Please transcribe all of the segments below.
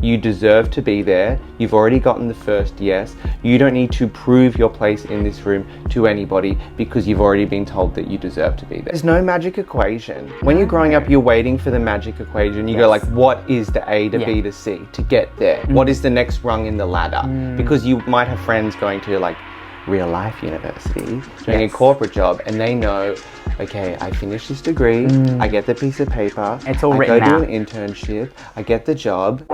You deserve to be there. You've already gotten the first yes. You don't need to prove your place in this room to anybody because you've already been told that you deserve to be there. There's no magic equation. When you're growing up, you're waiting for the magic equation. You go like, what is the A to B to C to get there? What is the next rung in the ladder? Because you might have friends going to like real life university, doing a corporate job, and they know, okay, I finish this degree, I get the piece of paper, it's all written out. I go do an internship, I get the job.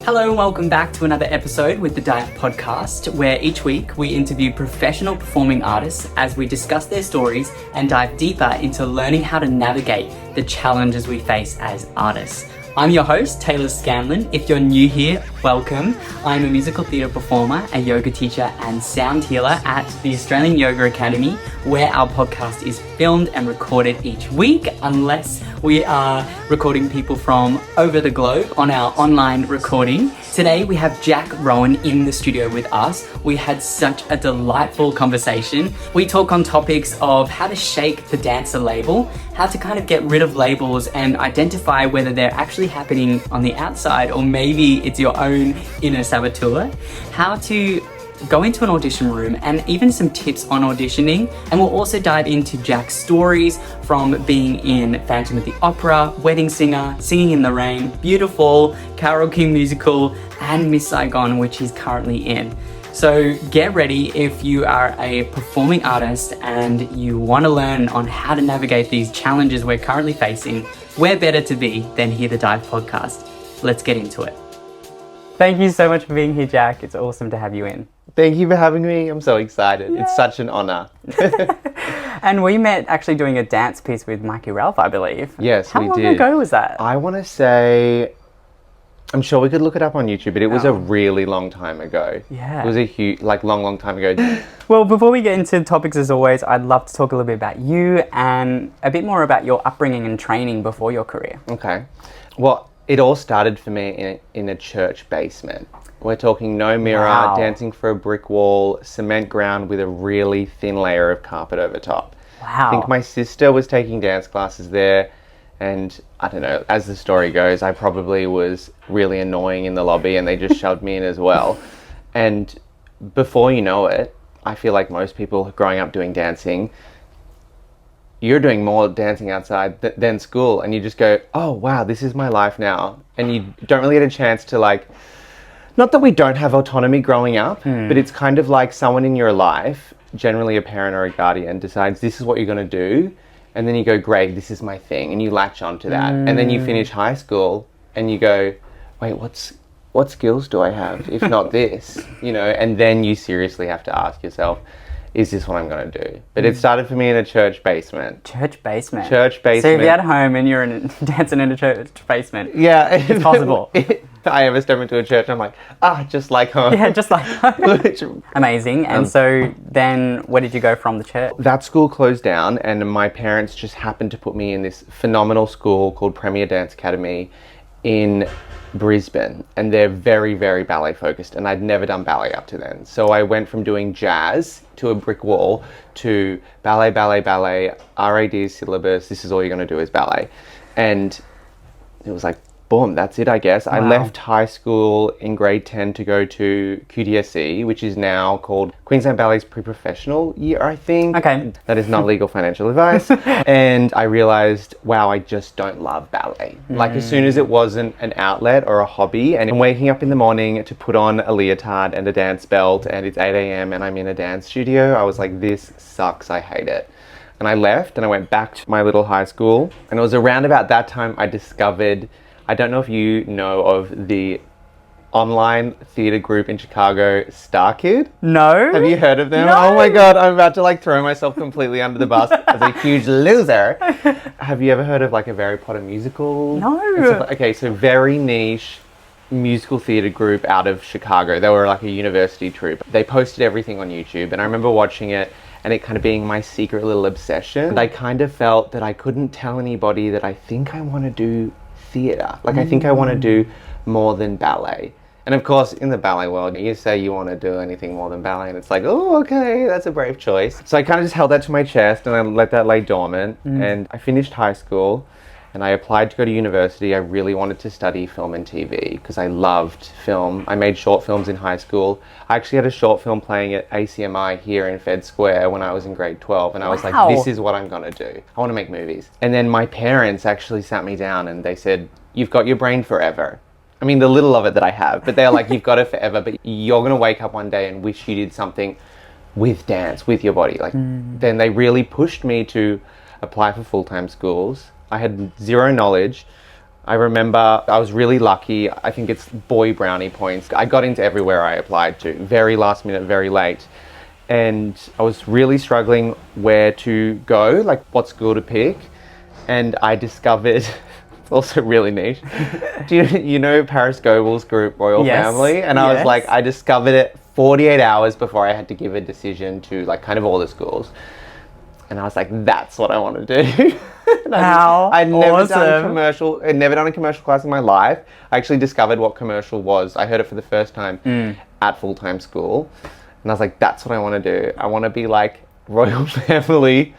Hello and welcome back to another episode with the Dive Podcast, where each week we interview professional performing artists as we discuss their stories and dive deeper into learning how to navigate the challenges we face as artists. I'm your host, Taylor Scanlon. If you're new here, welcome. I'm a musical theatre performer, a yoga teacher and sound healer at the Australian Yoga Academy, where our podcast is filmed and recorded each week, unless we are recording people from over the globe on our online recording. Today we have Jack Rowan in the studio with us. We had such a delightful conversation. We talk on topics of how to shake the dancer label, how to kind of get rid of labels and identify whether they're actually happening on the outside or maybe it's your own inner saboteur, how to go into an audition room and even some tips on auditioning. And we'll also dive into Jack's stories from being in Phantom of the Opera, Wedding Singer, Singing in the Rain, Beautiful, Carole King musical, and Miss Saigon, which he's currently in. So get ready if you are a performing artist and you want to learn on how to navigate these challenges we're currently facing. Where better to be than Hear the Dive podcast? Let's get into it. Thank you so much for being here, Jack. It's awesome to have you in. Thank you for having me. I'm so excited. Yeah. It's such an honor. And we met actually doing a dance piece with Mikey Ralph, I believe. Yes, we did. How long ago was that? I want to say, I'm sure we could look it up on YouTube, but it was a really long time ago. Yeah. It was a huge, long time ago. Well, before we get into topics, as always, I'd love to talk a little bit about you and a bit more about your upbringing and training before your career. Okay. Well, it all started for me in a church basement. We're talking no mirror, dancing for a brick wall, cement ground with a really thin layer of carpet over top. Wow. I think my sister was taking dance classes there, and I don't know, as the story goes, I probably was really annoying in the lobby and they just shoved me in as well. And before you know it, I feel like most people growing up doing dancing, you're doing more dancing outside than school, and you just go, oh wow, this is my life now. And you don't really get a chance to not that we don't have autonomy growing up, but it's kind of like someone in your life, generally a parent or a guardian, decides this is what you're going to do, and then you go, great, this is my thing, and you latch onto that. And then you finish high school and you go, wait, what skills do I have if not this? And then you seriously have to ask yourself, is this what I'm going to do? But it started for me in a church basement. Church basement? Church basement. So if you're at home and you're dancing in a church basement, yeah, it's possible. I ever step into a church and I'm like, just like home. Yeah, just like home. Amazing. And so then where did you go from the church? That school closed down and my parents just happened to put me in this phenomenal school called Premier Dance Academy in Brisbane, and they're very, very ballet focused, and I'd never done ballet up to then. So I went from doing jazz to a brick wall to ballet, RAD syllabus, this is all you're going to do is ballet. And it was like, boom, that's it, I guess. Wow. I left high school in grade 10 to go to QTSC, which is now called Queensland Ballet's pre-professional year, I think. Okay. That is not legal financial advice. And I realized, wow, I just don't love ballet. Like as soon as it wasn't an outlet or a hobby, and I'm waking up in the morning to put on a leotard and a dance belt, and it's 8 a.m. and I'm in a dance studio, I was like, this sucks, I hate it. And I left and I went back to my little high school. And it was around about that time I discovered, I don't know if you know of the online theatre group in Chicago, Star Kid? No. Have you heard of them? No. Oh my God, I'm about to throw myself completely under the bus as a huge loser. Have you ever heard of a Harry Potter musical? No. Okay, so very niche musical theatre group out of Chicago. They were a university troupe. They posted everything on YouTube, and I remember watching it and it kind of being my secret little obsession. And I kind of felt that I couldn't tell anybody that I think I want to do theatre. I think I want to do more than ballet. And of course, in the ballet world, you say you want to do anything more than ballet, and it's like, oh, okay, that's a brave choice. So I kind of just held that to my chest, and I let that lay dormant. And I finished high school, and I applied to go to university. I really wanted to study film and TV because I loved film. I made short films in high school. I actually had a short film playing at ACMI here in Fed Square when I was in grade 12, and I was like, this is what I'm going to do. I want to make movies. And then my parents actually sat me down and they said, you've got your brain forever. I mean, the little of it that I have, but they're like, you've got it forever, but you're going to wake up one day and wish you did something with dance, with your body. Like, then they really pushed me to apply for full-time schools. I had zero knowledge. I remember I was really lucky. I think it's boy brownie points. I got into everywhere I applied to, very last minute, very late. And I was really struggling where to go, like what school to pick. And I discovered... also really niche. Do you know Paris Goebel's group Royal Family? And I was like, I discovered it 48 hours before I had to give a decision to like kind of all the schools. And I was like, that's what I want to do. I'd never done a commercial class in my life. I actually discovered what commercial was. I heard it for the first time at full-time school. And I was like, that's what I want to do. I want to be like Royal Family.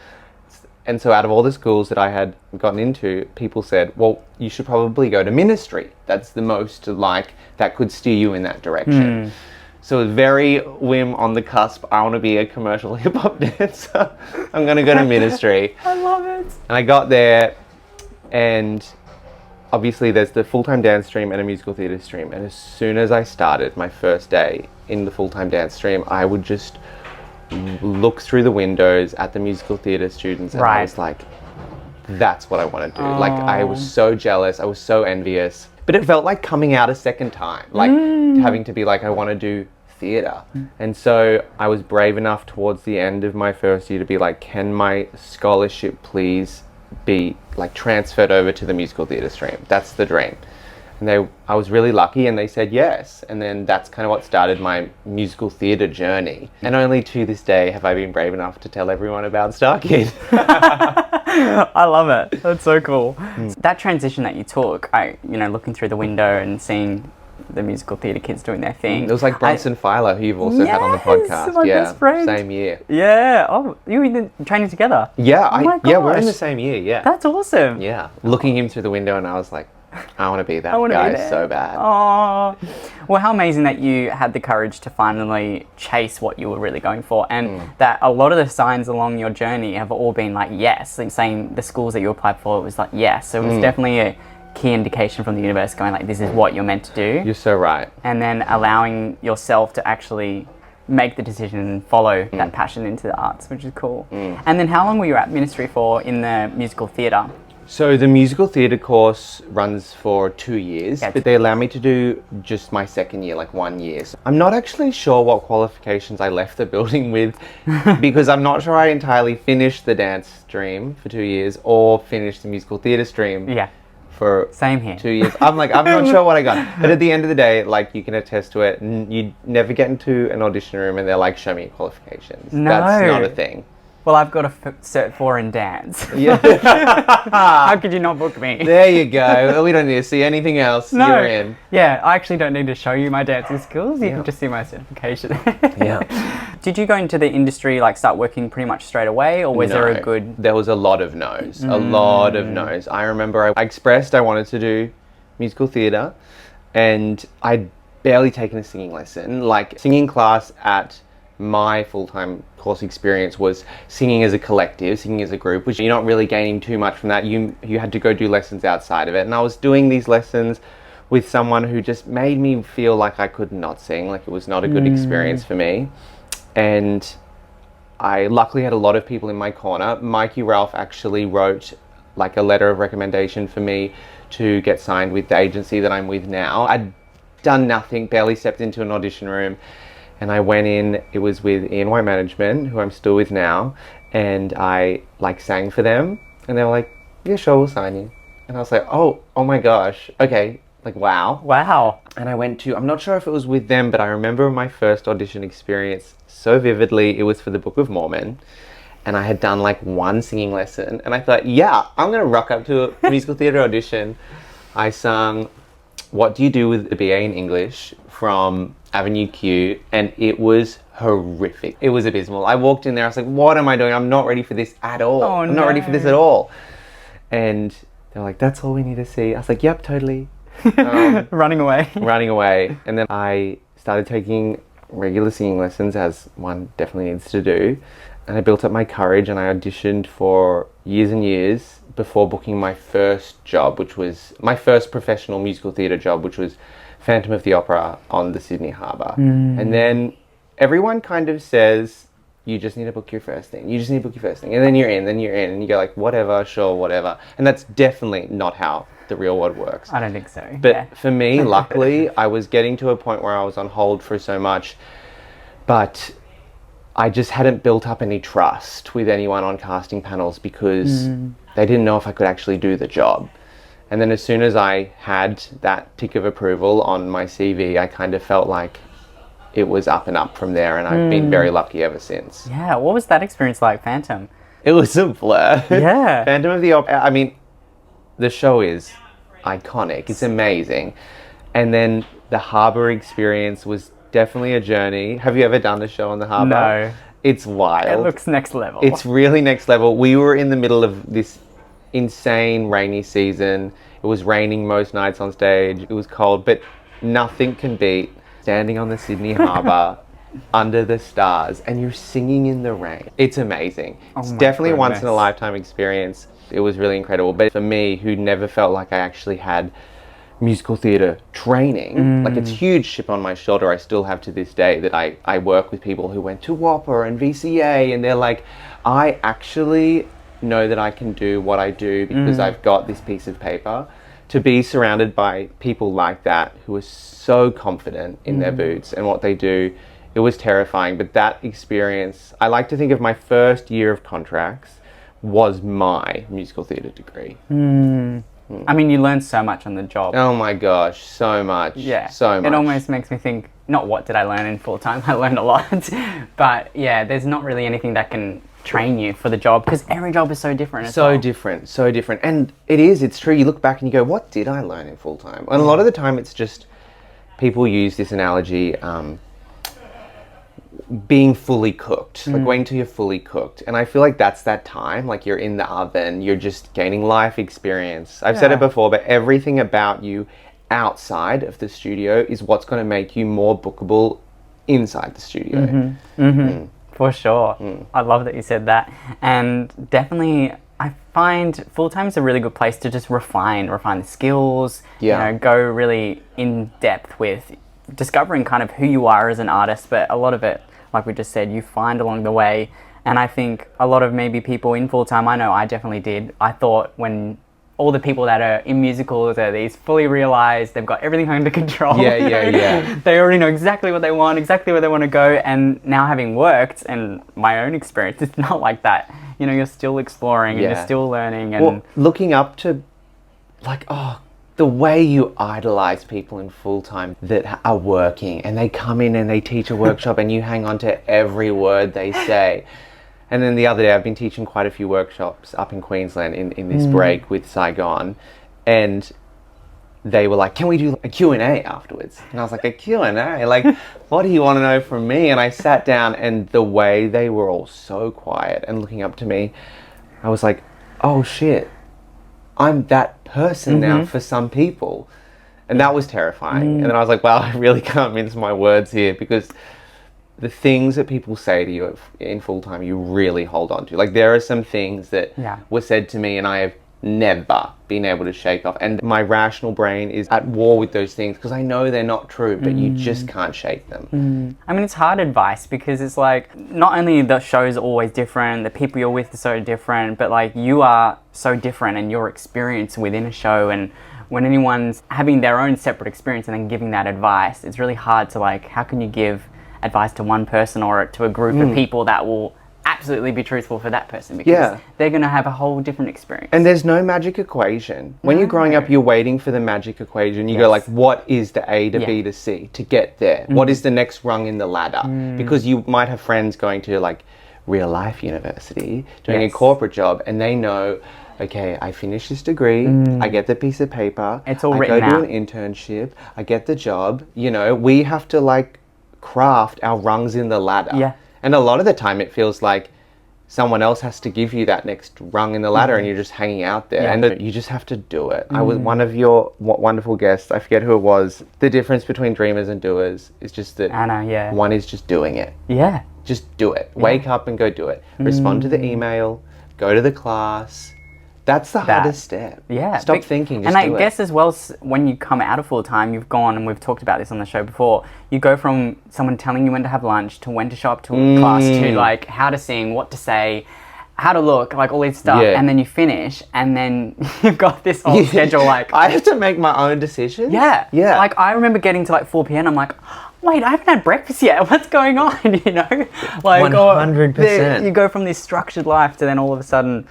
And so out of all the schools that I had gotten into, people said, well, you should probably go to ministry. That's the most like, that could steer you in that direction. So very whim on the cusp. I want to be a commercial hip hop dancer. I'm going to go to ministry. I love it. And I got there, and obviously there's the full-time dance stream and a musical theatre stream. And as soon as I started my first day in the full-time dance stream, I would just look through the windows at the musical theatre students, and I was like, that's what I want to do. Like, I was so jealous, I was so envious, but it felt like coming out a second time, like having to be like, I want to do theatre. And so I was brave enough towards the end of my first year to be like, can my scholarship please be like transferred over to the musical theatre stream? That's the dream. And I was really lucky, and they said yes. And then that's kind of what started my musical theatre journey. And only to this day have I been brave enough to tell everyone about Star Kid. I love it. That's so cool. That transition that you took, looking through the window and seeing the musical theatre kids doing their thing. It was like Bronson Filer, who you've also had on the podcast. My best friend. Same year. Yeah. Oh, you were training together? Yeah. We're in the same year. Yeah. That's awesome. Yeah. Looking him through the window, and I was like, I want to be that guy so bad. Oh, well, how amazing that you had the courage to finally chase what you were really going for, and that a lot of the signs along your journey have all been like yes, like saying the schools that you applied for, it was like yes. So it was definitely a key indication from the universe going like, this is what you're meant to do. You're so right. And then allowing yourself to actually make the decision and follow that passion into the arts, which is cool. And then how long were you at ministry for in the musical theatre? So the musical theatre course runs for 2 years, but they allow me to do just my second year, like 1 year. So I'm not actually sure what qualifications I left the building with, because I'm not sure I entirely finished the dance stream for 2 years or finished the musical theatre stream for same here. 2 years. I'm not sure what I got. But at the end of the day, like, you can attest to it, you never get into an audition room and they're like, show me your qualifications. No. That's not a thing. Well, I've got a cert 4 in dance. Yeah. How could you not book me? There you go. We don't need to see anything else. No. You're in. Yeah, I actually don't need to show you my dancing skills. You can just see my certification. Did you go into the industry, like start working pretty much straight away, or was there a good... There was a lot of no's. A lot of no's. I remember I expressed I wanted to do musical theatre, and I'd barely taken a singing lesson. Like, singing class at my full-time course experience was singing as a collective, singing as a group, which you're not really gaining too much from that. You had to go do lessons outside of it. And I was doing these lessons with someone who just made me feel like I could not sing, like it was not a good experience for me. And I luckily had a lot of people in my corner. Mikey Ralph actually wrote like a letter of recommendation for me to get signed with the agency that I'm with now. I'd done nothing, barely stepped into an audition room. And I went in, it was with EY Management, who I'm still with now, and I like sang for them, and they were like, yeah, sure, we'll sign you. And I was like, oh my gosh, okay, like, wow. Wow. And I went to, I'm not sure if it was with them, but I remember my first audition experience so vividly. It was for the Book of Mormon, and I had done like one singing lesson, and I thought, yeah, I'm gonna rock up to a musical theatre audition. I sung what do you do with a BA in English from Avenue Q? And it was horrific. It was abysmal. I walked in there, I was like, what am I doing? I'm not ready for this at all. Oh, I'm not ready for this at all. And they're like, that's all we need to see. I was like, yep, totally. Running away. Running away. And then I started taking regular singing lessons, as one definitely needs to do. And I built up my courage, and I auditioned for years and years before booking my first job, which was my first professional musical theatre job, which was Phantom of the Opera on the Sydney Harbour. And then everyone kind of says, you just need to book your first thing. You just need to book your first thing. And then you're in, and you go like, whatever, sure, whatever. And that's definitely not how the real world works. I don't think so. But for me, luckily, I was getting to a point where I was on hold for so much, but I just hadn't built up any trust with anyone on casting panels because they didn't know if I could actually do the job. And then as soon as I had that tick of approval on my CV, I kind of felt like it was up and up from there, and I've been very lucky ever since. Yeah, what was that experience like, Phantom? It was a blur. Yeah. Phantom of the Opera, I mean, the show is iconic. It's amazing. And then the harbour experience was definitely a journey. Have you ever done a show on the harbour? No. It's wild. It looks next level. It's really next level. We were in the middle of this insane rainy season. It was raining most nights on stage. It was cold, but nothing can beat standing on the Sydney Harbour under the stars, and you're singing in the rain. It's amazing. It's definitely a once in a lifetime experience. It was really incredible. But for me, who never felt like I actually had musical theatre training, like it's a huge chip on my shoulder. I still have to this day that I work with people who went to WAPA and VCA, and they're like, I actually know that I can do what I do because I've got this piece of paper. To be surrounded by people like that who are so confident in their boots and what they do, it was terrifying. But that experience, I like to think of my first year of contracts was my musical theatre degree. I mean, you learn so much on the job. Oh my gosh, so much. Yeah. So much. It almost makes me think, not what did I learn in full time, I learned a lot. But yeah, there's not really anything that can train you for the job, because every job is so different as well. So different. And it's true, you look back and you go, what did I learn in full time? And a lot of the time it's just, people use this analogy, being fully cooked, like waiting till you're fully cooked. And I feel like that's that time, like you're in the oven, you're just gaining life experience. I've said it before, but everything about you outside of the studio is what's going to make you more bookable inside the studio. For sure. I love that you said that. And definitely, I find full-time is a really good place to just refine the skills, you know, go really in depth with discovering kind of who you are as an artist. But a lot of it, like we just said, you find along the way. And I think a lot of maybe people in full-time, I know I definitely did. I thought when all the people that are in musicals are these fully realized, they've got everything under control. They already know exactly what they want, exactly where they want to go. And now, having worked and my own experience, it's not like that. You know, you're still exploring and you're still learning. And looking up to, like, the way you idolize people in full time that are working, and they come in and they teach a workshop and you hang on to every word they say. And then the other day, I've been teaching quite a few workshops up in Queensland in this break with Saigon, and they were like, can we do a Q&A afterwards? And I was like, a Q&A? Like, what do you want to know from me? And I sat down, and the way they were all so quiet and looking up to me, I was like, oh shit, I'm that person now for some people. And that was terrifying. And then I was like, well, I really can't mince my words here, because the things that people say to you in full time, you really hold on to. Like, there are some things that were said to me and I have never been able to shake off. And my rational brain is at war with those things because I know they're not true, but you just can't shake them. I mean, it's hard advice because it's like, not only the show's always different, the people you're with are so different, but like, you are so different, and your experience within a show, and when anyone's having their own separate experience and then giving that advice, it's really hard to, like, how can you give advice to one person or to a group of people that will absolutely be truthful for that person, because they're going to have a whole different experience. And there's no magic equation. When you're growing up, you're waiting for the magic equation. You go like, what is the A to B to C to get there? What is the next rung in the ladder? Because you might have friends going to like real life university, doing a Yes. corporate job, and they know, okay, I finish this degree, I get the piece of paper, It's all I written go to out. an internship, I get the job. You know, we have to like craft our rungs in the ladder. Yeah. And a lot of the time it feels like someone else has to give you that next rung in the ladder and you're just hanging out there. Yeah. And you just have to do it. I was one of your wonderful guests, I forget who it was. The difference between dreamers and doers is just that Anna, yeah. one is just doing it. Yeah. Just do it. Wake up and go do it. Respond to the email, go to the class. That's the hardest step. Yeah. Stop thinking, just and I do it. guess as well, when you come out of full time, you've gone, and we've talked about this on the show before, you go from someone telling you when to have lunch to when to show up to class to like how to sing, what to say, how to look, like all this stuff. Yeah. And then you finish, and then you've got this whole schedule like... I have to make my own decisions. Yeah. Yeah. Like I remember getting to like 4 p.m. I'm like, wait, I haven't had breakfast yet. What's going on? You know, like 100%. You go from this structured life to then all of a sudden,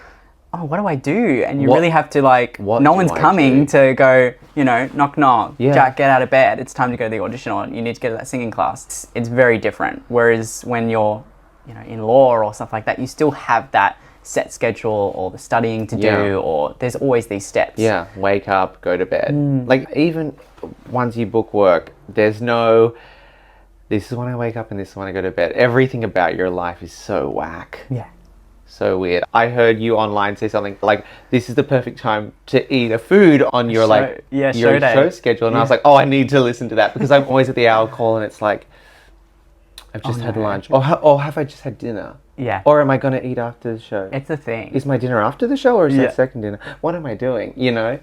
oh, what do I do? And you What- really have to like, what no do one's I coming do? to go, you know, knock knock, Yeah. Jack, get out of bed. It's time to go to the audition, or you need to go to that singing class. It's very different. Whereas when you're, you know, in law or stuff like that, you still have that set schedule or the studying to Yeah. do, or there's always these steps. Yeah, wake up, go to bed. Like even once you book work, there's no, this is when I wake up and this is when I go to bed. Everything about your life is so whack. Yeah. So weird. I heard you online say something like, this is the perfect time to eat a food on your your show day. show schedule. And I was like, oh, I need to listen to that, because I'm always at the hour call and it's like, I've just had no. lunch. Or have I just had dinner? Yeah. Or am I going to eat after the show? It's a thing. Is my dinner after the show or is Yeah. that second dinner? What am I doing? You know?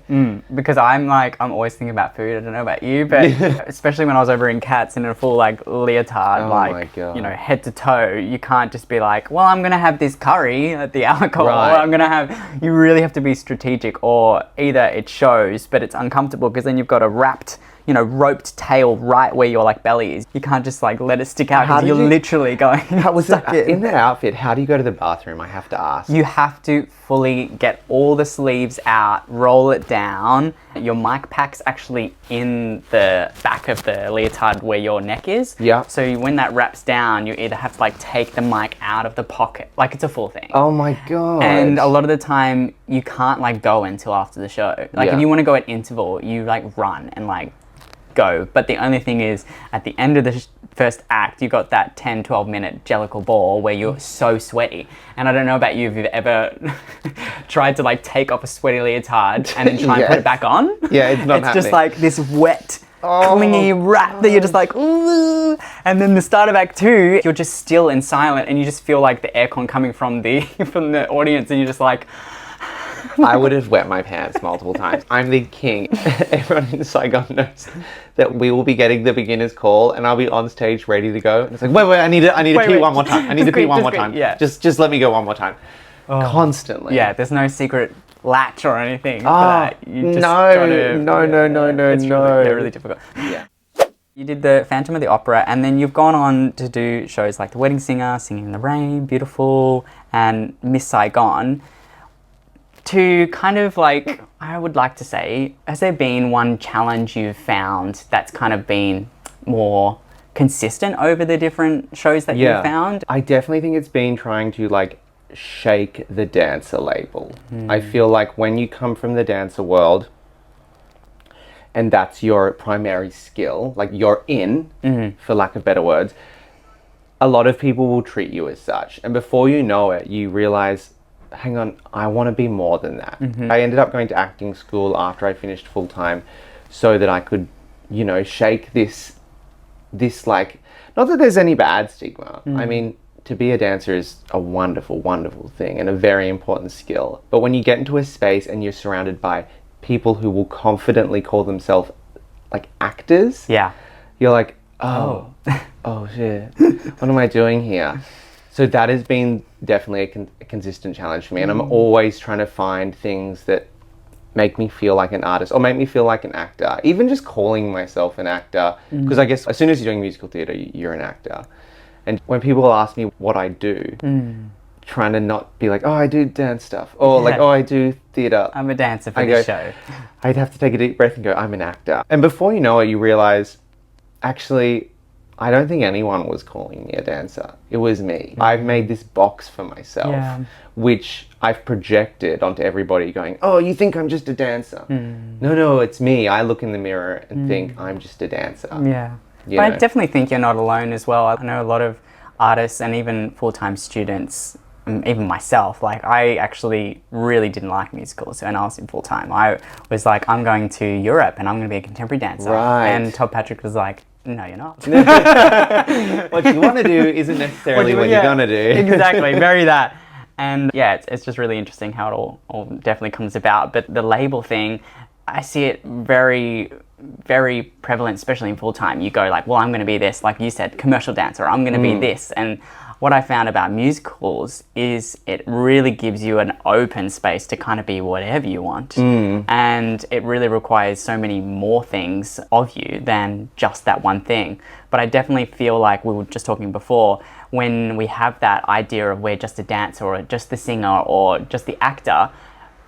Because I'm always thinking about food. I don't know about you, but especially when I was over in Cats in a full like leotard, Oh like, my God. you know, head to toe, you can't just be like, well, I'm going to have this curry at the hour call. Right. Or I'm going to have, you really have to be strategic, or either it shows, but it's uncomfortable because then you've got a wrapped, you know, roped tail right where your like belly is. You can't just like let it stick out How because did you're you- literally going, How was stuck it in. in that outfit? How do you go to the bathroom? I have to ask. You have to fully get all the sleeves out, roll it down. Your mic pack's actually in the back of the leotard where your neck is. Yeah. So when that wraps down, you either have to like take the mic out of the pocket. Like it's a full thing. Oh my God. And a lot of the time, you can't like go until after the show. Like Yeah. if you want to go at interval, you like run and like go. But the only thing is, at the end of the first act, you got that 10-12 minute Jellicle ball where you're so sweaty. And I don't know about you if you've ever tried to like take off a sweaty leotard and then try and put Yes. it back on. Yeah, it's not It's just happening. like this wet, Oh, clingy wrap that you're just like, ooh. And then the start of act 2, you're just still and silent, and you just feel like the aircon coming from the from the audience, and you're just like, I would have wet my pants multiple times. I'm the king. Everyone in Saigon knows that we will be getting the beginner's call and I'll be on stage ready to go. And it's like, wait, I need to Wait, pee wait. one more time. I need Just to pee quick, one just more quick, time. yeah. Just let me go one more time. Constantly. yeah, there's no secret latch or anything for Oh, that. You just no, gotta- no, it's no. Really, really difficult. Yeah. You did the Phantom of the Opera, and then you've gone on to do shows like The Wedding Singer, Singing in the Rain, Beautiful, and Miss Saigon. To kind of like, I would like to say, has there been one challenge you've found that's kind of been more consistent over the different shows that you've found? I definitely think it's been trying to like shake the dancer label. I feel like when you come from the dancer world and that's your primary skill, like you're in, for lack of better words, a lot of people will treat you as such. And before you know it, you realize, hang on, I want to be more than that. I ended up going to acting school after I finished full time so that I could, you know, shake this like, not that there's any bad stigma. I mean, to be a dancer is a wonderful, wonderful thing and a very important skill. But when you get into a space and you're surrounded by people who will confidently call themselves like actors, Yeah. you're like, oh shit, what am I doing here? So that has been definitely a consistent challenge for me. And I'm always trying to find things that make me feel like an artist or make me feel like an actor. Even just calling myself an actor, because I guess as soon as you're doing musical theatre, you're an actor. And when people ask me what I do, trying to not be like, oh, I do dance stuff, or like, Yeah. oh, I do theatre. I'm a dancer for I this go- show. I'd have to take a deep breath and go, I'm an actor. And before you know it, you realize, actually, I don't think anyone was calling me a dancer. It was me. I've made this box for myself, which I've projected onto everybody going, oh, you think I'm just a dancer? No, it's me. I look in the mirror and think I'm just a dancer. Yeah. But I definitely think you're not alone as well. I know a lot of artists and even full-time students, even myself, like I actually really didn't like musicals when I was in full-time. I was like, I'm going to Europe and I'm going to be a contemporary dancer. Right. And Todd Patrick was like, no, you're not. What you want to do isn't necessarily what you're going to do. Exactly, very that. And yeah, it's just really interesting how it all definitely comes about. But the label thing, I see it very, very prevalent, especially in full-time. You go like, well, I'm going to be this, like you said, commercial dancer. I'm going to be this. And what I found about musicals is it really gives you an open space to kind of be whatever you want. And it really requires so many more things of you than just that one thing. But I definitely feel like we were just talking before, when we have that idea of we're just a dancer or just the singer or just the actor,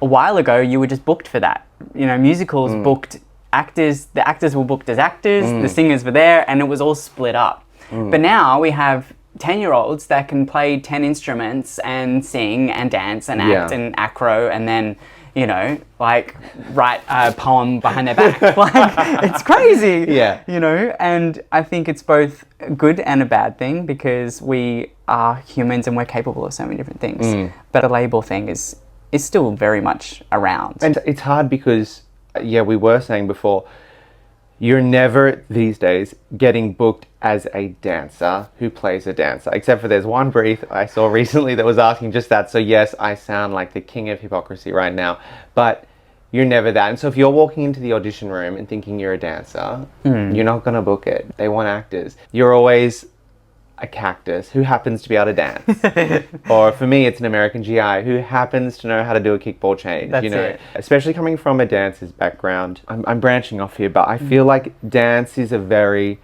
a while ago you were just booked for that. You know, musicals booked actors, the actors were booked as actors, the singers were there, and it was all split up. But now we have 10-year-olds that can play 10 instruments and sing and dance and act and acro and then, you know, like write a poem behind their back. Like, it's crazy. Yeah. You know, and I think it's both a good and a bad thing because we are humans and we're capable of so many different things. But a label thing is still very much around. And it's hard because, we were saying before, you're never these days getting booked as a dancer who plays a dancer, except for there's one brief I saw recently that was asking just that. So yes, I sound like the king of hypocrisy right now, but you're never that. And so if you're walking into the audition room and thinking you're a dancer, you're not going to book it. They want actors. You're always a cactus who happens to be able to dance. Or for me, it's an American GI who happens to know how to do a kickball change. That's you know, it. Especially coming from a dancer's background. I'm branching off here, but I feel like dance is a very,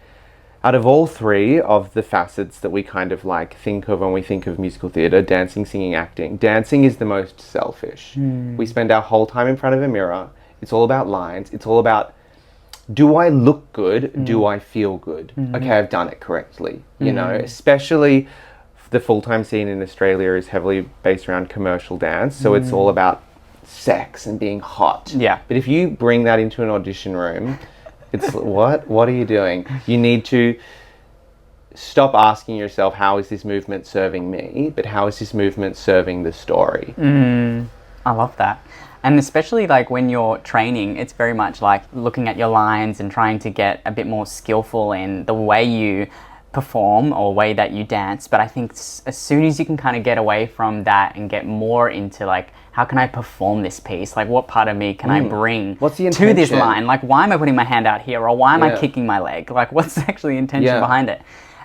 out of all three of the facets that we kind of like think of when we think of musical theatre, dancing, singing, acting, dancing is the most selfish. We spend our whole time in front of a mirror. It's all about lines. It's all about, do I look good? Do I feel good? Okay, I've done it correctly. You know, especially the full-time scene in Australia is heavily based around commercial dance. So it's all about sex and being hot. Yeah. But if you bring that into an audition room, it's what are you doing? You need to stop asking yourself, how is this movement serving me? But how is this movement serving the story? I love that. And especially like when you're training, it's very much like looking at your lines and trying to get a bit more skillful in the way you perform or way that you dance. But I think as soon as you can kind of get away from that and get more into like, how can I perform this piece? Like what part of me can I bring What's the to this intention? line? Like why am I putting my hand out here or why am I kicking my leg? Like what's actually the intention behind it?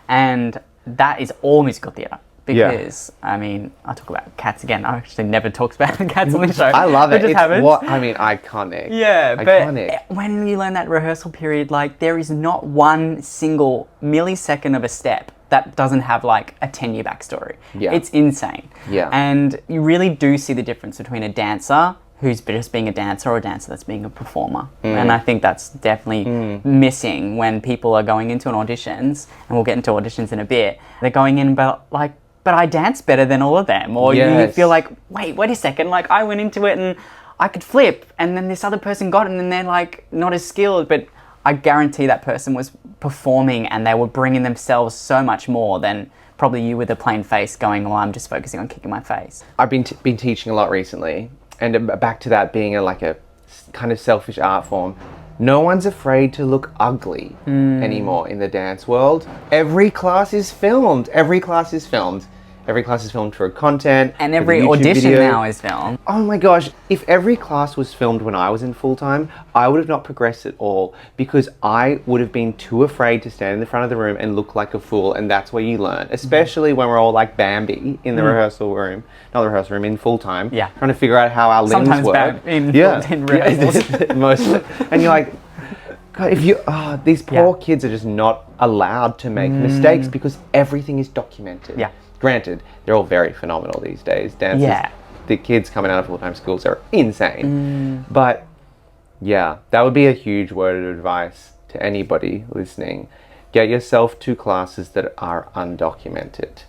And that is all musical theatre. Because, I mean, I talk about cats again. I actually never talked about cats on the show. I love it. Just It's happens. iconic. Yeah, Iconic. but when you learn that rehearsal period, like, there is not one single millisecond of a step that doesn't have, like, a 10-year backstory. Yeah. It's insane. Yeah. And you really do see the difference between a dancer who's just being a dancer or a dancer that's being a performer. And I think that's definitely missing when people are going into an auditions, and we'll get into auditions in a bit. They're going in but I dance better than all of them. Or you feel like, wait a second, like I went into it and I could flip and then this other person got it and then they're like not as skilled, but I guarantee that person was performing and they were bringing themselves so much more than probably you with a plain face going, well, I'm just focusing on kicking my face. I've been teaching a lot recently, and back to that being a kind of selfish art form. No one's afraid to look ugly anymore in the dance world. Every class is filmed. Every class is filmed for content. And for every the YouTube audition video. now is filmed. Oh my gosh, if every class was filmed when I was in full-time, I would have not progressed at all because I would have been too afraid to stand in the front of the room and look like a fool, and that's where you learn. Especially when we're all like Bambi in the rehearsal room, not the rehearsal room, in full-time, trying to figure out how our limbs Sometimes work. in rehearsals. Mostly. And you're like, God, these poor kids are just not allowed to make mistakes because everything is documented. Yeah. Granted, they're all very phenomenal these days. Dancers, the kids coming out of full-time schools are insane. But yeah, that would be a huge word of advice to anybody listening. Get yourself to classes that are undocumented.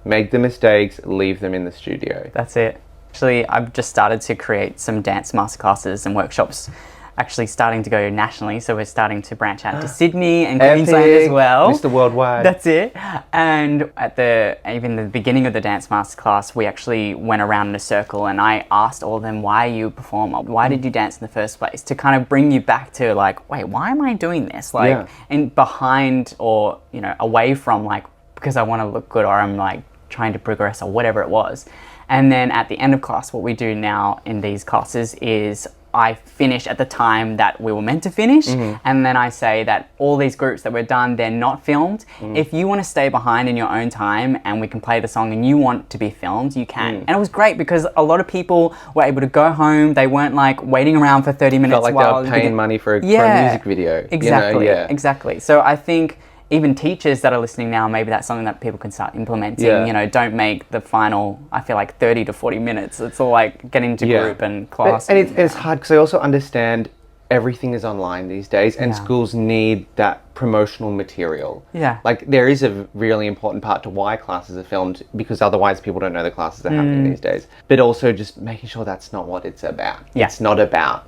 Make the mistakes, leave them in the studio. That's it. Actually, I've just started to create some dance masterclasses and workshops, actually starting to go nationally. So we're starting to branch out to Sydney and Queensland as well. Mr. Worldwide. That's it. And at even the beginning of the dance masterclass, we actually went around in a circle and I asked all of them, why are you a performer? Why did you dance in the first place? To kind of bring you back to like, wait, why am I doing this? Like, and behind or, you know, away from like, because I want to look good or I'm like trying to progress or whatever it was. And then at the end of class, what we do now in these classes is I finish at the time that we were meant to finish. And then I say that all these groups that we're done, they're not filmed. If you want to stay behind in your own time and we can play the song and you want to be filmed, you can. And it was great because a lot of people were able to go home. They weren't like waiting around for 30 minutes. Felt like they were paying money for a music video. Exactly, you know? exactly. So I think even teachers that are listening now, maybe that's something that people can start implementing. You know, don't make the final, I feel like 30 to 40 minutes. It's all like getting into group and class. And it's hard because I also understand everything is online these days and schools need that promotional material. Like there is a really important part to why classes are filmed because otherwise people don't know the classes are happening these days. But also just making sure that's not what it's about. It's not about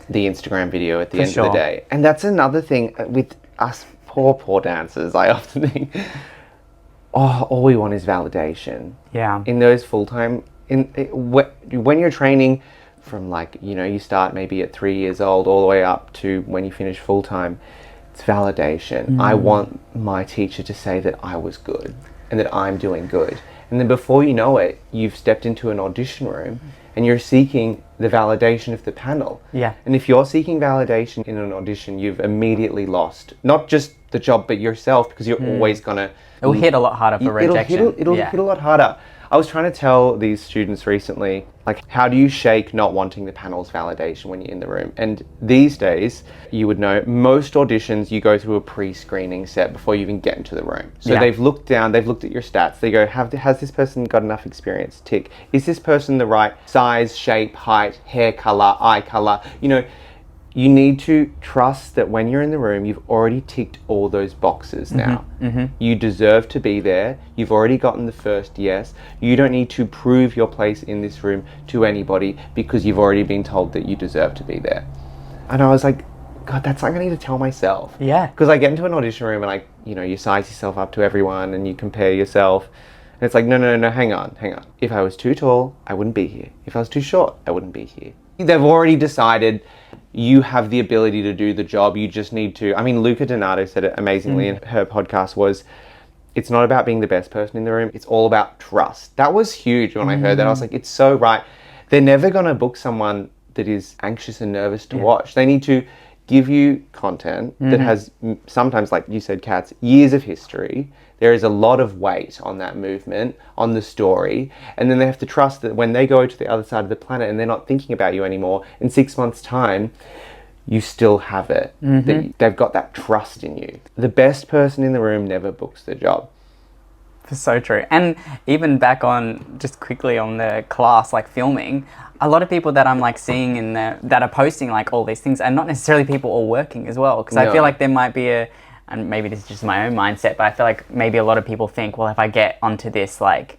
the Instagram video at the end of the day. And that's another thing with us poor dancers. I often think, all we want is validation. In those full-time, when you're training from like, you know, you start maybe at 3 years old all the way up to when you finish full-time, it's validation. I want my teacher to say that I was good and that I'm doing good. And then before you know it, you've stepped into an audition room and you're seeking the validation of the panel. And if you're seeking validation in an audition, you've immediately lost not just the job but yourself, because you're always gonna... It'll hit a lot harder for rejection. It'll hit a lot harder. I was trying to tell these students recently, like, how do you shake not wanting the panel's validation when you're in the room? And these days, you would know, most auditions, you go through a pre-screening set before you even get into the room. So they've looked down, they've looked at your stats, they go, has this person got enough experience? Tick. Is this person the right size, shape, height, hair color, eye color? You know, you need to trust that when you're in the room, you've already ticked all those boxes now. You deserve to be there. You've already gotten the first yes. You don't need to prove your place in this room to anybody because you've already been told that you deserve to be there. And I was like, God, that's something I need to tell myself. Because I get into an audition room and like, you know, you size yourself up to everyone and you compare yourself. And it's like, no, hang on. If I was too tall, I wouldn't be here. If I was too short, I wouldn't be here. They've already decided you have the ability to do the job. You just need to... I mean, Luca Donato said it amazingly in her podcast was, it's not about being the best person in the room. It's all about trust. That was huge when I heard that. I was like, it's so right. They're never going to book someone that is anxious and nervous to watch. They need to give you content that has sometimes, like you said, Katz, years of history. There is a lot of weight on that movement, on the story, and then they have to trust that when they go to the other side of the planet and they're not thinking about you anymore, in 6 months' time, you still have it. They've got that trust in you. The best person in the room never books the job. So true. And even back on, just quickly on the class, like filming, a lot of people that I'm like seeing in that are posting like all these things are not necessarily people all working as well. Because I feel like there might be and maybe this is just my own mindset, but I feel like maybe a lot of people think, well, if I get onto this, like,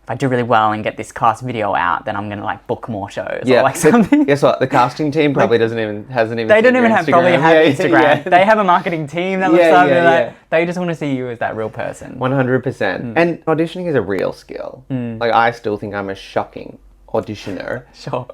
if I do really well and get this cast video out, then I'm going to like book more shows or like something. Guess what? The casting team probably hasn't even They don't even have Instagram. They have a marketing team that looks after that. They just want to see you as that real person. 100%. And auditioning is a real skill. Like, I still think I'm a shocking auditioner.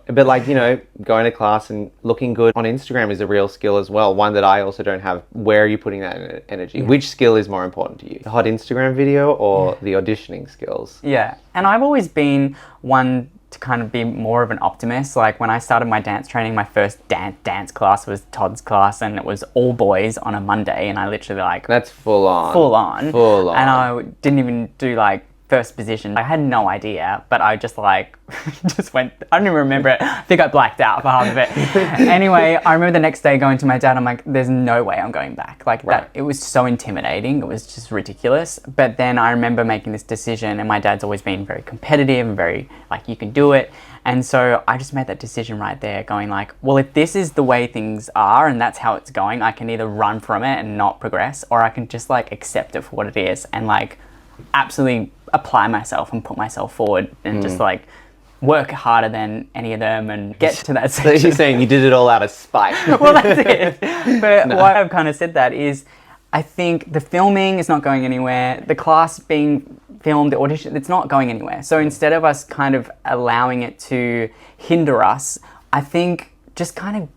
But like, you know, going to class and looking good on Instagram is a real skill as well. One that I also don't have. Where are you putting that energy? Which skill is more important to you? The hot Instagram video or the auditioning skills? And I've always been one to kind of be more of an optimist. Like when I started my dance training, my first dance class was Todd's class and it was all boys on a Monday and I literally like... That's full on. And I didn't even do like first position. I had no idea, but I just like, just went, I don't even remember it. I think I blacked out for half of it. Anyway, I remember the next day going to my dad, I'm like, there's no way I'm going back. Like that, it was so intimidating. It was just ridiculous. But then I remember making this decision, and my dad's always been very competitive and very like, you can do it. And so I just made that decision right there, going like, well, if this is the way things are and that's how it's going, I can either run from it and not progress, or I can just like accept it for what it is and like absolutely apply myself and put myself forward and just like work harder than any of them and get to that section. So you're saying you did it all out of spite. Well, that's it. But why I've kind of said that is I think the filming is not going anywhere. The class being filmed, the audition, it's not going anywhere. So instead of us kind of allowing it to hinder us, I think just kind of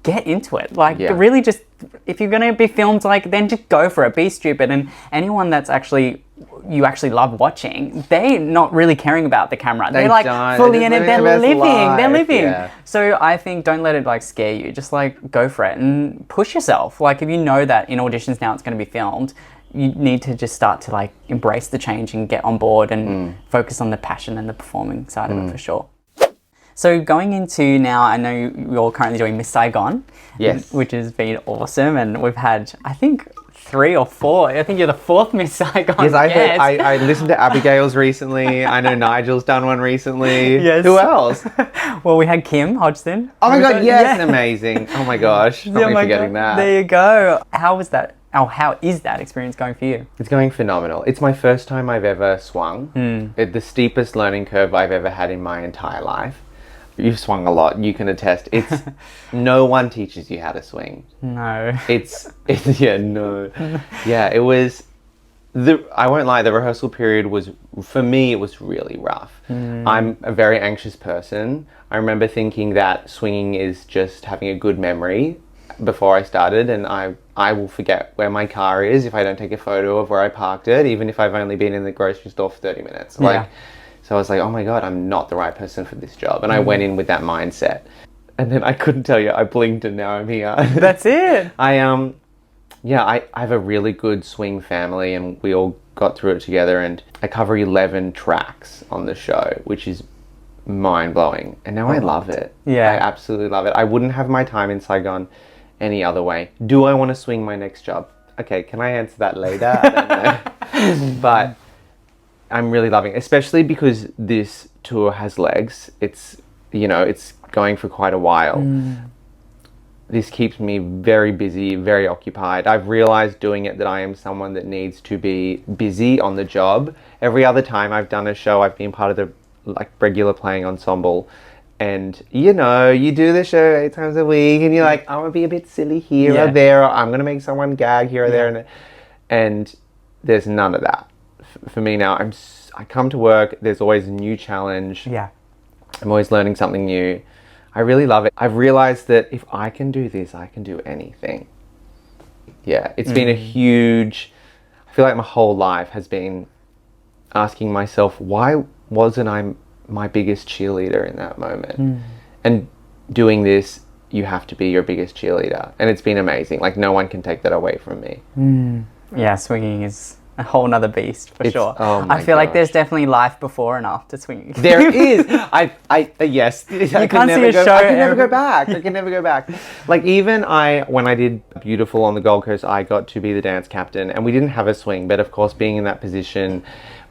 get into it. Like really just, if you're going to be filmed, like then just go for it, be stupid. And anyone that's actually, you actually love watching, they're not really caring about the camera. They're like fully in it, they're living. Yeah. So I think don't let it like scare you. Just like go for it and push yourself. Like if you know that in auditions now it's going to be filmed, you need to just start to like embrace the change and get on board and focus on the passion and the performing side of it for sure. So going into now, I know you're currently doing Miss Saigon, which has been awesome, and we've had, I think, 3 or 4. I think you're the 4th Miss Saigon. Yes, I listened to Abigail's recently. I know Nigel's done one recently. Yes. Who else? Well, we had Kim Hodgson. Oh my God, yes, amazing. Oh my gosh, I'm forgetting that. There you go. How was that? How is that experience going for you? It's going phenomenal. It's my first time I've ever swung. The steepest learning curve I've ever had in my entire life. You've swung a lot, you can attest. It's no one teaches you how to swing. No. It's no. Yeah, it was I won't lie, the rehearsal period was, for me, it was really rough. I'm a very anxious person. I remember thinking that swinging is just having a good memory before I started, and I will forget where my car is if I don't take a photo of where I parked it, even if I've only been in the grocery store for 30 minutes. So I was like, oh my God, I'm not the right person for this job. And I went in with that mindset. And then I couldn't tell you, I blinked and now I'm here. That's it. I have a really good swing family, and we all got through it together, and I cover 11 tracks on the show, which is mind-blowing. And now I love it. Yeah. I absolutely love it. I wouldn't have my time in Saigon any other way. Do I want to swing my next job? Okay, can I answer that later? I don't know. But I'm really loving it, especially because this tour has legs. It's, it's going for quite a while. This keeps me very busy, very occupied. I've realized doing it that I am someone that needs to be busy on the job. Every other time I've done a show, I've been part of the regular playing ensemble. And, you do the show 8 times a week, and you're like, I'm going to be a bit silly here or there, or I'm going to make someone gag here or there. And there's none of that. For me now, I come to work, there's always a new challenge. Yeah. I'm always learning something new. I really love it. I've realized that if I can do this, I can do anything. Yeah, it's been a huge, I feel like my whole life has been asking myself, why wasn't I my biggest cheerleader in that moment? And doing this, you have to be your biggest cheerleader. And it's been amazing. Like, no one can take that away from me. Yeah, swinging is a whole nother beast for sure. Oh my I feel like gosh. there's definitely life before and after swinging. There is. Yes. I can never go back. Like, even when I did Beautiful on the Gold Coast, I got to be the dance captain, and we didn't have a swing, but of course, being in that position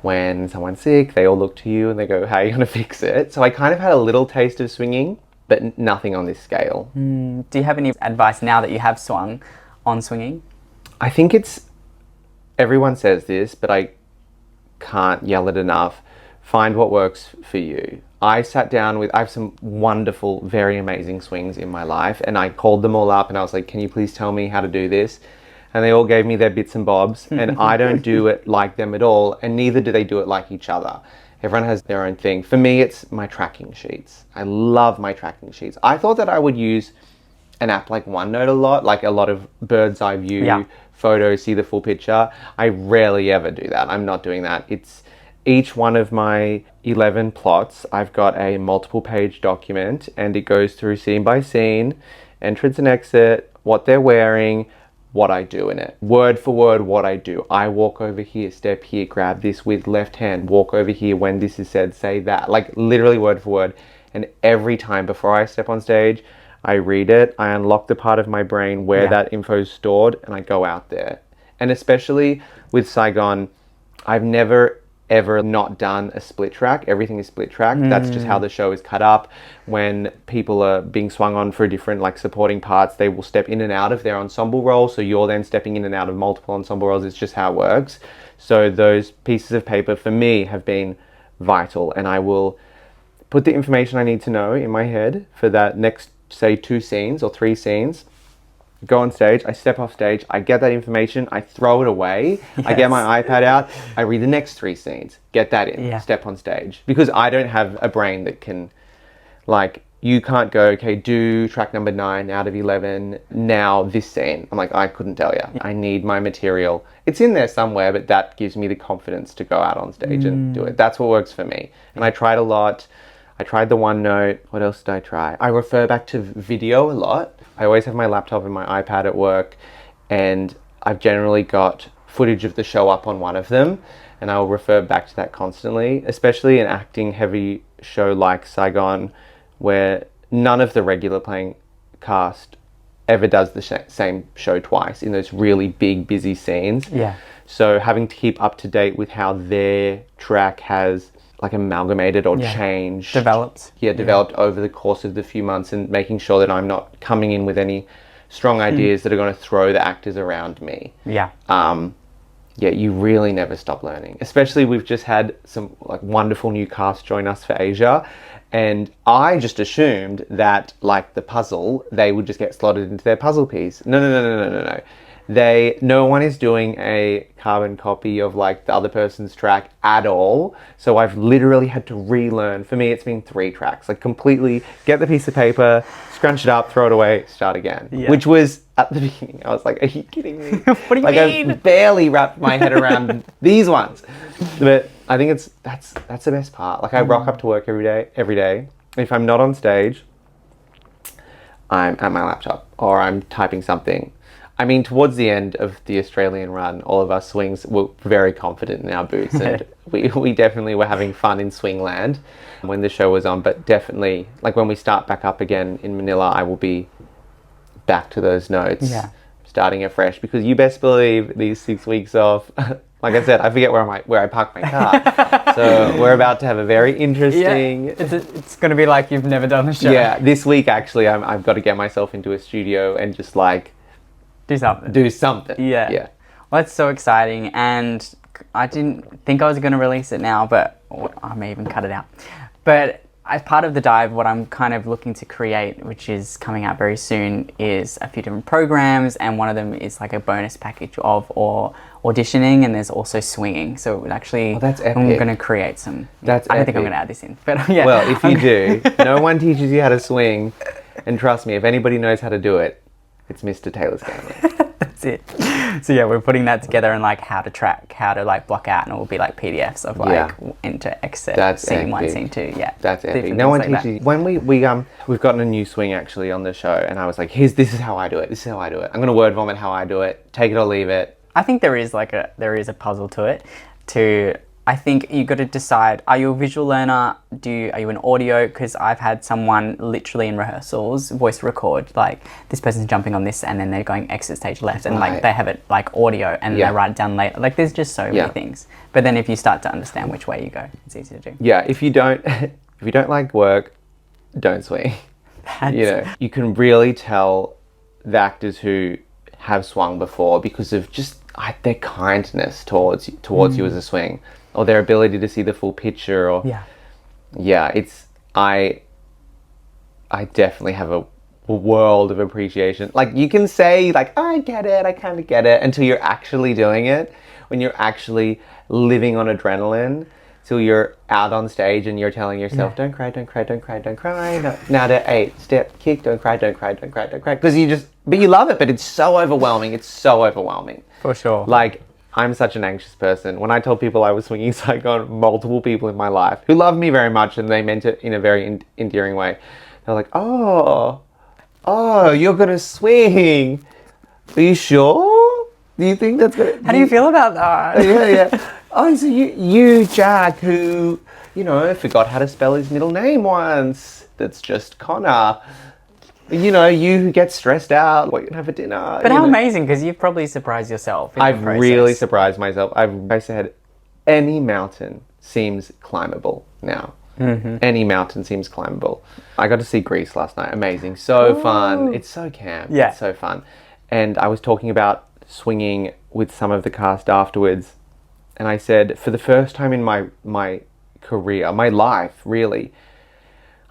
when someone's sick, they all look to you and they go, how are you going to fix it? So I kind of had a little taste of swinging, but nothing on this scale. Do you have any advice now that you have swung on swinging? I think everyone says this, but I can't yell it enough. Find what works for you. I have some wonderful, very amazing swings in my life, and I called them all up and I was like, can you please tell me how to do this? And they all gave me their bits and bobs, and I don't do it like them at all, and neither do they do it like each other. Everyone has their own thing. For me, it's my tracking sheets. I love my tracking sheets. I thought that I would use an app like OneNote a lot, like a lot of bird's eye view photos, see the full picture. I rarely ever do that. I'm not doing that. It's each one of my 11 plots, I've got a multiple page document, and it goes through scene by scene, entrance and exit, what they're wearing, what I do in it. Word for word what I do. I walk over here, step here, grab this with left hand, walk over here, when this is said, say that. Like literally word for word. And every time before I step on stage, I read it, I unlock the part of my brain where that info is stored, and I go out there. And especially with Saigon, I've never ever not done a split track. Everything is split track. That's just how the show is cut up. When people are being swung on for different like supporting parts, they will step in and out of their ensemble role, so you're then stepping in and out of multiple ensemble roles. It's just how it works. So those pieces of paper for me have been vital, and I will put the information I need to know in my head for that next, say, 2 scenes or 3 scenes. Go on stage, I step off stage, I get that information, I throw it away, I get my iPad out, I read the next 3 scenes, get that in, step on stage. Because I don't have a brain that can, like, you can't go, okay, do track number 9 out of 11, now this scene. I'm like, I couldn't tell you. I need my material. It's in there somewhere, but that gives me the confidence to go out on stage and do it. That's what works for me. And I tried a lot. I tried the OneNote. What else did I try? I refer back to video a lot. I always have my laptop and my iPad at work, and I've generally got footage of the show up on one of them, and I'll refer back to that constantly, especially an acting heavy show like Saigon, where none of the regular playing cast ever does the same show twice in those really big, busy scenes. Yeah. So having to keep up to date with how their track has like amalgamated or changed. Developed. Developed over the course of the few months, and making sure that I'm not coming in with any strong ideas that are going to throw the actors around me. Yeah. You really never stop learning. Especially we've just had some like wonderful new cast join us for Asia, and I just assumed that like the puzzle, they would just get slotted into their puzzle piece. No. No one is doing a carbon copy of like the other person's track at all. So I've literally had to relearn. For me, it's been 3 tracks, like completely get the piece of paper, scrunch it up, throw it away, start again. Yeah. Which was at the beginning, I was like, are you kidding me? What do you mean? I barely wrapped my head around these ones. But I think that's the best part. Like I rock up to work every day. If I'm not on stage, I'm at my laptop or I'm typing something. I mean, towards the end of the Australian run, all of us swings were very confident in our boots, and we definitely were having fun in Swingland when the show was on. But definitely, like when we start back up again in Manila, I will be back to those notes, starting afresh. Because you best believe these 6 weeks off, like I said, I forget where I parked my car. So we're about to have a very interesting. Yeah, it's going to be like you've never done the show. Yeah, this week actually, I've got to get myself into a studio and just like. Do something. Yeah. Well, that's so exciting, and I didn't think I was going to release it now, but I may even cut it out. But as part of the dive, what I'm kind of looking to create, which is coming out very soon, is a few different programs, and one of them is like a bonus package of auditioning, and there's also swinging. So it would actually, that's epic. I'm going to create some. I don't think I'm going to add this in, but yeah. Well, if you do, no one teaches you how to swing, and trust me, if anybody knows how to do it, it's Mr. Taylor Stanley. That's it. So yeah, we're putting that together, and like how to track, how to like block out, and it will be like PDFs of like enter, exit, that's scene epic. 1, scene 2. Yeah, that's epic. No one teaches you. When we've gotten a new swing actually on the show, and I was like, this is how I do it. This is how I do it. I'm gonna word vomit how I do it. Take it or leave it. I think there is a puzzle to it. I think you got to decide, are you a visual learner? Are you an audio? Because I've had someone literally in rehearsals voice record, like this person's jumping on this and then they're going exit stage left, and like they have it like audio and they write it down later. Like there's just so many things. But then if you start to understand which way you go, it's easy to do. Yeah, if you don't like work, don't swing. You can really tell the actors who have swung before because of just their kindness towards you as a swing. Or their ability to see the full picture, or I definitely have a world of appreciation. Like you can say like, I get it, I kind of get it, until you're actually doing it. When you're actually living on adrenaline, till you're out on stage and you're telling yourself, don't cry, don't cry, don't cry, don't cry. No, now to 8 step kick, don't cry, don't cry, don't cry, don't cry. Because but you love it, but it's so overwhelming. It's so overwhelming. For sure. Like. I'm such an anxious person. When I told people I was swinging Saigon, multiple people in my life who loved me very much and they meant it in a very endearing way, they're like, oh, you're gonna swing. Are you sure? Do you think that's good? How do you feel about that? Yeah. Oh, so you, Jack, who, forgot how to spell his middle name once. That's just Connor. You who get stressed out, what you can have for dinner. But how amazing, because you've probably surprised yourself in the I've process. really surprised myself. I said, any mountain seems climbable now. Mm-hmm. Any mountain seems climbable. I got to see Greece last night. Amazing. So fun. It's so camp. Yeah. It's so fun. And I was talking about swinging with some of the cast afterwards. And I said, for the first time in my career, my life, really,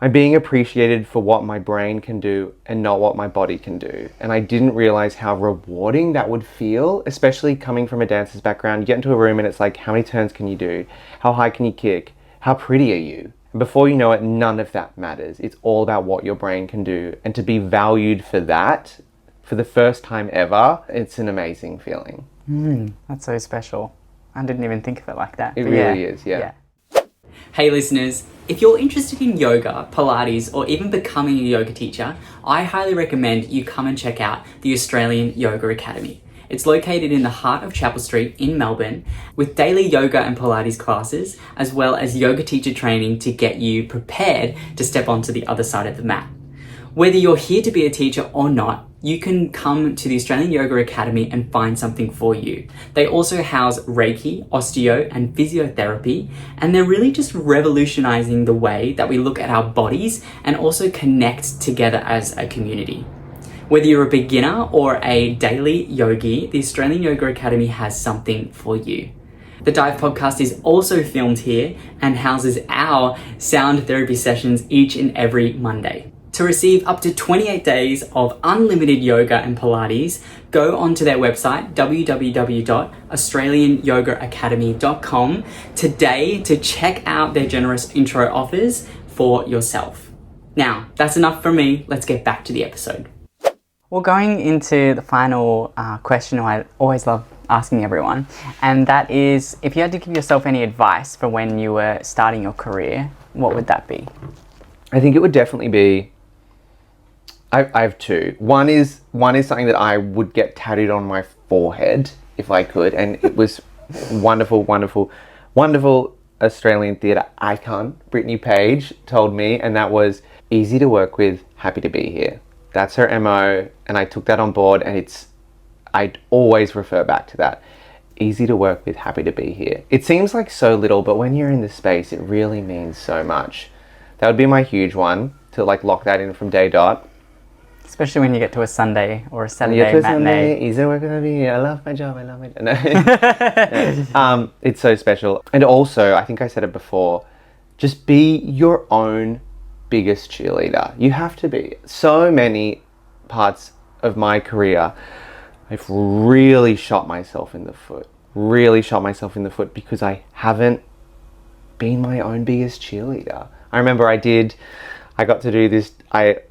I'm being appreciated for what my brain can do and not what my body can do. And I didn't realize how rewarding that would feel, especially coming from a dancer's background. You get into a room and it's like, how many turns can you do? How high can you kick? How pretty are you? And before you know it, none of that matters. It's all about what your brain can do. And to be valued for that, for the first time ever, it's an amazing feeling. That's so special. I didn't even think of it like that. It really is, yeah. Hey listeners, if you're interested in yoga, Pilates, or even becoming a yoga teacher, I highly recommend you come and check out the Australian Yoga Academy. It's located in the heart of Chapel Street in Melbourne, with daily yoga and Pilates classes, as well as yoga teacher training to get you prepared to step onto the other side of the mat. Whether you're here to be a teacher or not, you can come to the Australian Yoga Academy and find something for you. They also house Reiki, osteo, and physiotherapy, and they're really just revolutionizing the way that we look at our bodies and also connect together as a community. Whether you're a beginner or a daily yogi, the Australian Yoga Academy has something for you. The Dive podcast is also filmed here and houses our sound therapy sessions each and every Monday. To receive up to 28 days of unlimited yoga and Pilates, go onto their website, www.australianyogaacademy.com, today to check out their generous intro offers for yourself. Now, that's enough from me. Let's get back to the episode. Well, going into the final question I always love asking everyone, and that is, if you had to give yourself any advice for when you were starting your career, what would that be? I think it would definitely be, I have two. One is something that I would get tattooed on my forehead if I could, and it was wonderful Australian theatre icon Brittany Page told me, and that was, easy to work with, happy to be here. That's her MO, and I took that on board, and I'd always refer back to that. Easy to work with, happy to be here. It seems like so little, but when you're in the space, it really means so much. That would be my huge one, to lock that in from day dot. Especially when you get to a Sunday or a Saturday matinee. Easy work with me. I love my job. No. It's so special. And also, I think I said it before, just be your own biggest cheerleader. You have to be. So many parts of my career, I've really shot myself in the foot. Because I haven't been my own biggest cheerleader. I remember I got to do this,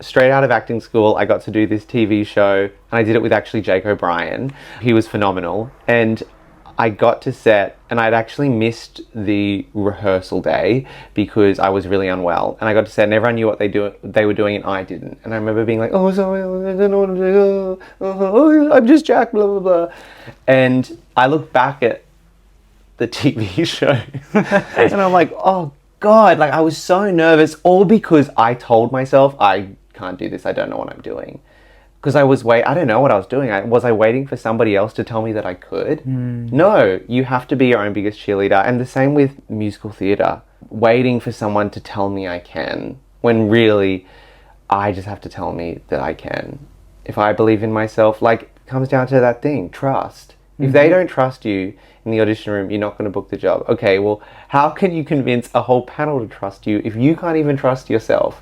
straight out of acting school, I got to do this TV show, and I did it with actually Jake O'Brien. He was phenomenal, and I got to set, and I'd actually missed the rehearsal day because I was really unwell, and I got to set, and everyone knew what they were doing, and I didn't. And I remember being like, oh, sorry, I don't know what to do, I'm just Jack, blah, blah, blah. And I look back at the TV show, and I'm like, oh, God, I was so nervous, all because I told myself, I can't do this, I don't know what I'm doing. Because I don't know what I was doing. Was I waiting for somebody else to tell me that I could? No, you have to be your own biggest cheerleader. And the same with musical theatre. Waiting for someone to tell me I can, when really, I just have to tell me that I can. If I believe in myself, it comes down to that thing, trust. If they don't trust you in the audition room, you're not going to book the job. Okay, well, how can you convince a whole panel to trust you if you can't even trust yourself?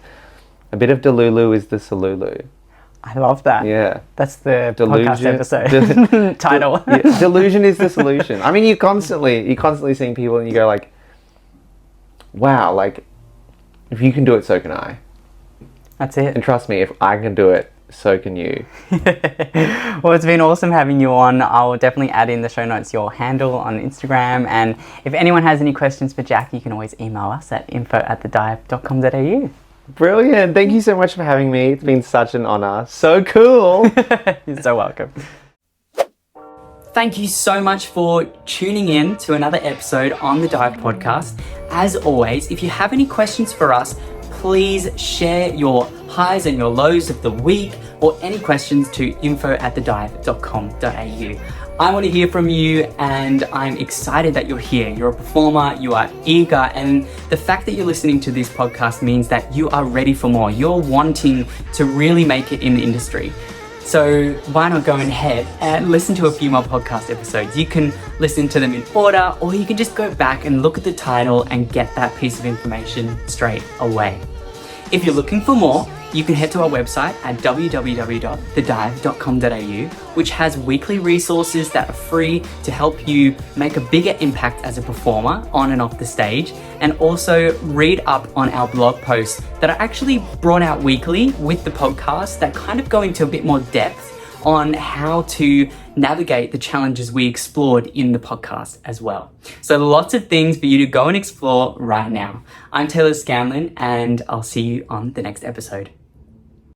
A bit of Delulu is the Salulu. I love that. Yeah. That's the podcast episode title. Delusion is the solution. I mean, you're constantly seeing people and you go wow, if you can do it, so can I. That's it. And trust me, if I can do it, so can you. Well, it's been awesome having you on. I'll definitely add in the show notes your handle on Instagram, and if anyone has any questions for Jack, you can always email us at info@thedive.com.au. Brilliant. Thank you so much for having me. It's been such an honor. So cool. You're so welcome. Thank you so much for tuning in to another episode on the Dive Podcast. As always, if you have any questions for us, please share your highs and your lows of the week or any questions to info@thedive.com.au. I want to hear from you, and I'm excited that you're here. You're a performer, you are eager, and the fact that you're listening to this podcast means that you are ready for more. You're wanting to really make it in the industry. So why not go ahead and listen to a few more podcast episodes? You can listen to them in order, or you can just go back and look at the title and get that piece of information straight away. If you're looking for more, you can head to our website at www.thedive.com.au, which has weekly resources that are free to help you make a bigger impact as a performer on and off the stage, and also read up on our blog posts that are actually brought out weekly with the podcast that kind of go into a bit more depth on how to navigate the challenges we explored in the podcast as well. So lots of things for you to go and explore right now. I'm Taylor Scanlon, and I'll see you on the next episode.